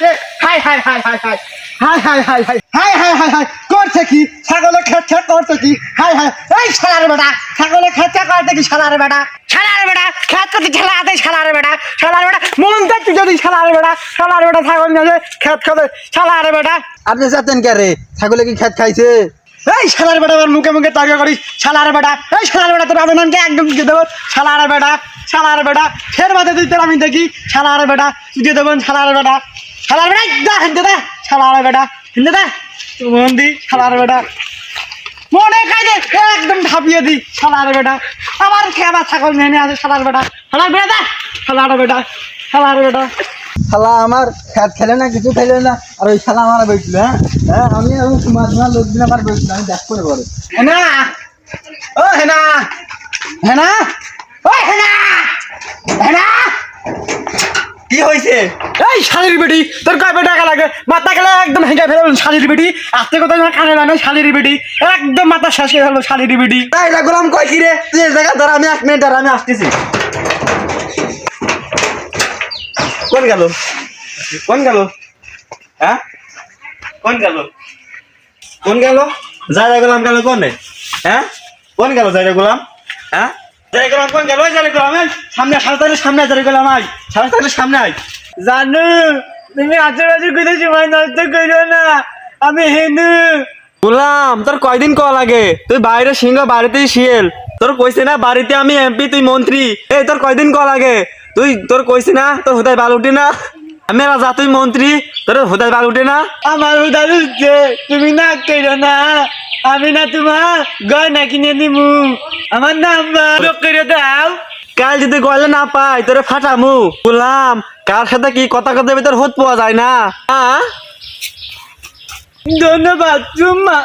রে high high high high high high high high high high high high high করছে কি ছাগলে খেচ্ছে করছে কি হাই হাই এই শালার বেটা ছাগলে খেচ্ছে করছে কি শালার বেটা খেত করতে শালার বেটা মন দেখতে যদি শালার বেটা ছাগল নিয়ে খেত খাবে শালার বেটা আপনি জানেন কে রে ছাগলে কি খেত খাইছে? এই শালার বেটা আমার মুখে মুখে তর্ক করিস শালার বেটা এই শালার বেটা তোর আবেদনকে একদম দিয়ে দেবো শালার বেটা ফের মাঝে তুই তোর আমি দেখি শালার বেটা দিয়ে দেবেন শালার বেটা দা হিন্দে দা শালার বেটা হিন্দে দা মন দি শালার বেটা মনে কাজে একদম ঢাপিয়ে দি শালার বেটা আমার খেয়ে ছাগল নিয়ে আছে শালার বেটা দা শালার বেটা শালা আমার খেত খেলে না কিছু খেলে না আর ওই শালা আমার বইছিল। হ্যাঁ আমি তোমার লোক দিন আমার বইছিল আমি দেখ করে বলে হেনা ও হেনা হেনা ও হেনা হেনা কি হয়েছে? এই শালির বেটি তোর কয় টাকা লাগে মাথা গেলে একদম হেঁকে ফেলবেন শালির বেটি আস্তে কথা কানে জানো শালির বেটি একদম মাথা শেষ হয়ে গেল শালির বেটি তাই গোলাম কয় কি রে তুই এই জায়গা ধর আমি 1 মিনিট আর আমি আসতেছি। কোন গেল হ্যাঁ কোন গেল যাই গোলাম গেল কোন হ্যাঁ কোন গেল যাই গোলাম হ্যাঁ যাই গোলাম কোন গেল যাই গোলাম সামনে সামনে যাই গোলাম আই সামনে আই জানু তুমি আজেবাজে কোথায় সময় নষ্ট করো না আমি হেনু গোলাম তোর কয়দিন ক লাগে তুই বাইরে সিংহ বাড়িতেই শিয়েল তোর কইছে না বাড়িতে আমি এমপি তুই মন্ত্রী এই তোর কয়দিন ক লাগে তুই তোর কইছে না তোর হোদায় বাল উঠে না আমি রাজা তুই মন্ত্রী তোর হোদায় বাল উঠে না আমার উদার উঠছে তুমি না করো না আমি না তোমার গয়না কিনে দিমু আমার নাম্বার করে দাও কাল যদি গয়লা না পাই তোরে ফাটামু গোলাম কার সাথে কি কথা কথা তোর হোদ পাওয়া যায় না হ্যাঁ ধন্যবাদ চুম্মা